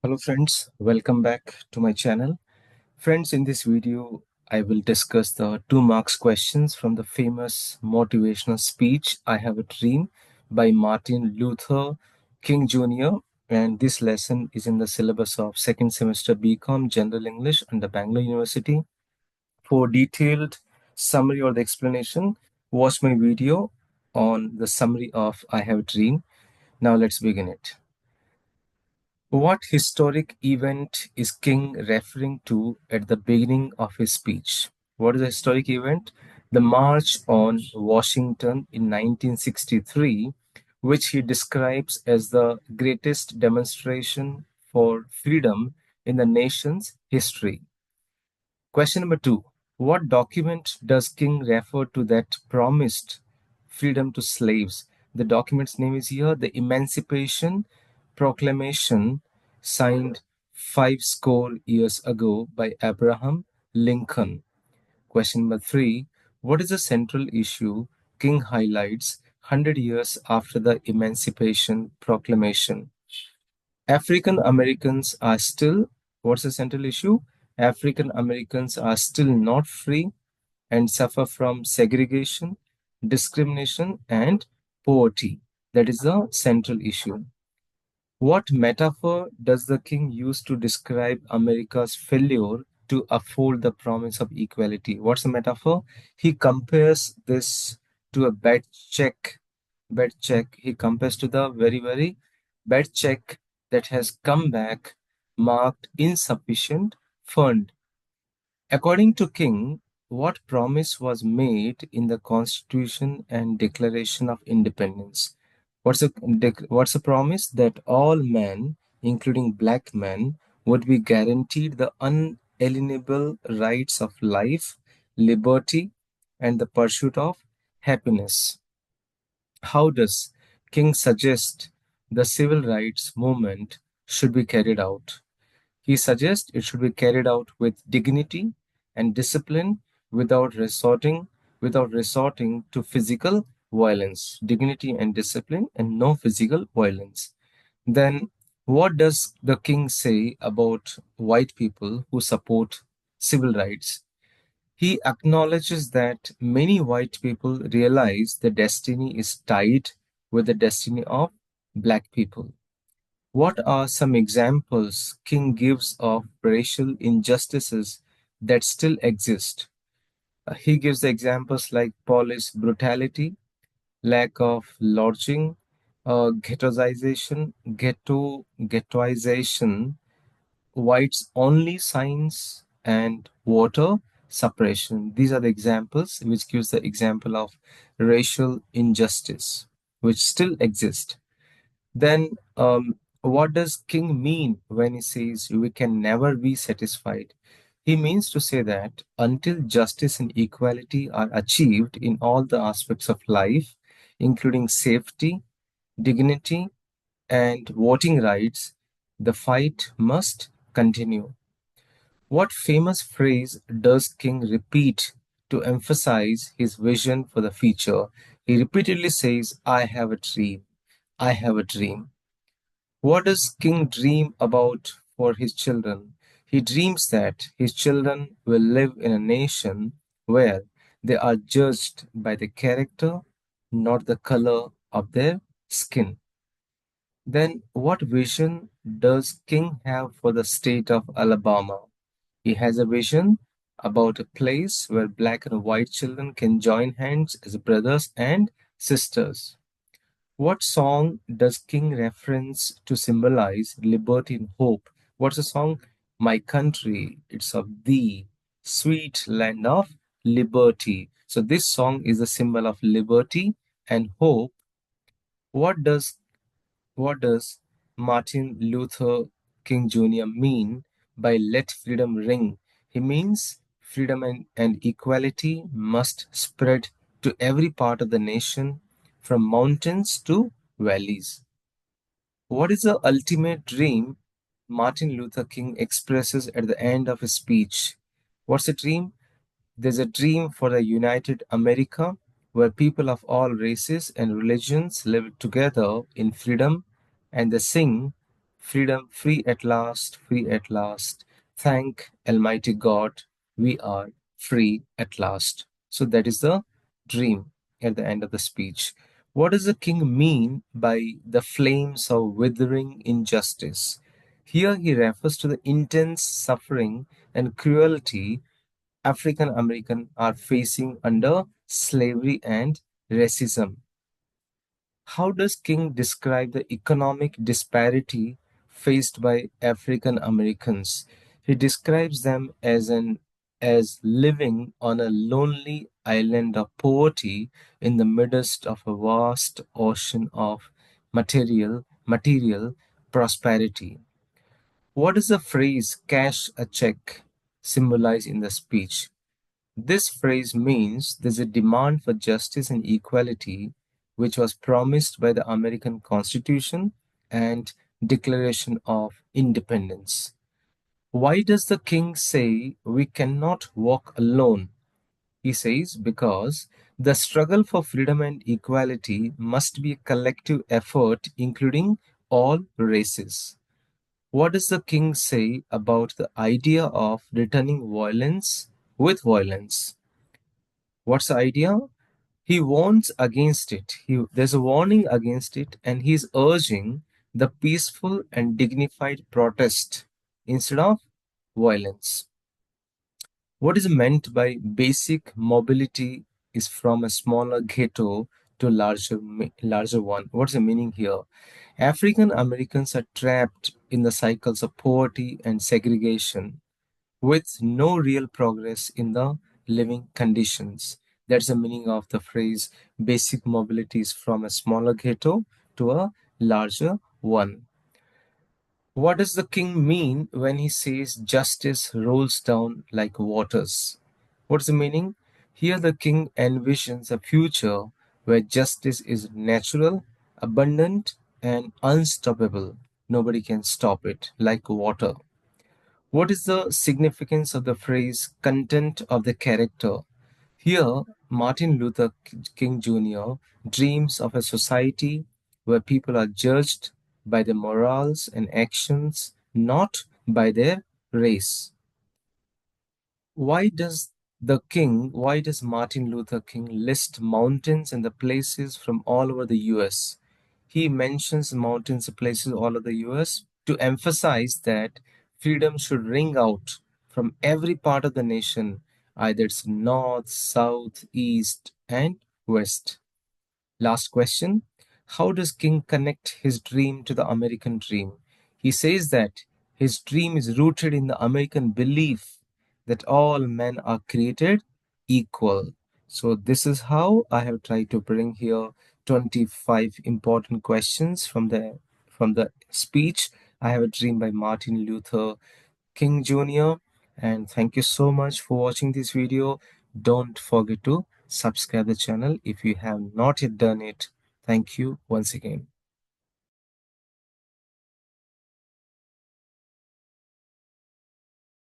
Hello friends, welcome back to my channel. Friends, in this video, I will discuss the 2 marks questions from the famous motivational speech, I Have a Dream by Martin Luther King Jr. And this lesson is in the syllabus of second semester BCom General English under Bangalore University. For detailed summary or the explanation, watch my video on the summary of I Have a Dream. Now let's begin it. What historic event is King referring to at the beginning of his speech? What is the historic event? The March on Washington in 1963, which he describes as the greatest demonstration for freedom in the nation's history. Question number 2. What document does King refer to that promised freedom to slaves? The document's name is here, the Emancipation Proclamation, signed 50 years ago by Abraham Lincoln. Question number 3. What is the central issue King highlights 100 years after the Emancipation Proclamation? African Americans are still, what's the central issue? African Americans are still not free and suffer from segregation, discrimination, and poverty. That is the central issue. What metaphor does the king use to describe America's failure to uphold the promise of equality? What's the metaphor? He compares this to a bad check. Bad check. He compares to the very bad check that has come back marked insufficient fund. According to King, what promise was made in the Constitution and Declaration of Independence? What's the promise? That all men, including black men, would be guaranteed the unalienable rights of life, liberty, and the pursuit of happiness. How does King suggest the civil rights movement should be carried out? He suggests it should be carried out with dignity and discipline without resorting to physical violence. Dignity and discipline and no physical violence. Then what does the king say about white people who support civil rights? He acknowledges that many white people realize the destiny is tied with the destiny of black people. What are some examples King gives of racial injustices that still exist? He gives the examples like police brutality, lack of lodging, ghettoization, whites only signs, and water suppression. These are the examples which gives the example of racial injustice which still exist. Then, what does King mean when he says we can never be satisfied? He means to say that until justice and equality are achieved in all the aspects of life, including safety, dignity, and voting rights, the fight must continue. What famous phrase does King repeat to emphasize his vision for the future? He repeatedly says, I have a dream. I have a dream. What does King dream about for his children? He dreams that his children will live in a nation where they are judged by the character, not the color of their skin. Then, what vision does King have for the state of Alabama? He has a vision about a place where black and white children can join hands as brothers and sisters. What song does King reference to symbolize liberty and hope? What's the song? My country, it's of thee, sweet land of liberty. So this song is a symbol of liberty and hope. What does what does Martin Luther King Jr. mean by let freedom ring? He means freedom and equality must spread to every part of the nation, from mountains to valleys. What is the ultimate dream Martin Luther King expresses at the end of his speech? What's the dream? There's a dream for a united America where people of all races and religions live together in freedom, and they sing, Freedom, free at last, free at last. Thank Almighty God, we are free at last. So that is the dream at the end of the speech. What does the king mean by the flames of withering injustice? Here he refers to the intense suffering and cruelty African Americans are facing under slavery and racism. How does King describe the economic disparity faced by African Americans? He describes them as living on a lonely island of poverty in the midst of a vast ocean of material prosperity. What does the phrase cash a check symbolize in the speech? This phrase means there's a demand for justice and equality which was promised by the American Constitution and Declaration of Independence. Why does the king say we cannot walk alone? He says because the struggle for freedom and equality must be a collective effort including all races. What does the king say about the idea of returning violence with violence? What's the idea? He warns against it. There's a warning against it, and he's urging the peaceful and dignified protest instead of violence. What is meant by basic mobility is from a smaller ghetto to larger one. What's the meaning here? African Americans are trapped in the cycles of poverty and segregation with no real progress in the living conditions. That's the meaning of the phrase basic mobility is from a smaller ghetto to a larger one. What does the king mean when he says justice rolls down like waters? What's the meaning? Here, the king envisions a future where justice is natural, abundant, and unstoppable. Nobody can stop it, like water. What is the significance of the phrase content of the character? Here, Martin Luther King Jr. dreams of a society where people are judged by their morals and actions, not by their race. Why does Martin Luther King list mountains and the places from all over the US? He mentions mountains and places all over the US to emphasize that freedom should ring out from every part of the nation, either it's north, south, east, and west. Last question. How does King connect his dream to the American dream? He says that his dream is rooted in the American belief that all men are created equal. So, this is how I have tried to bring here 25 important questions from the speech I Have a Dream by Martin Luther King Jr. And thank you so much for watching this video. Don't forget to subscribe the channel if you have not yet done it. Thank you once again.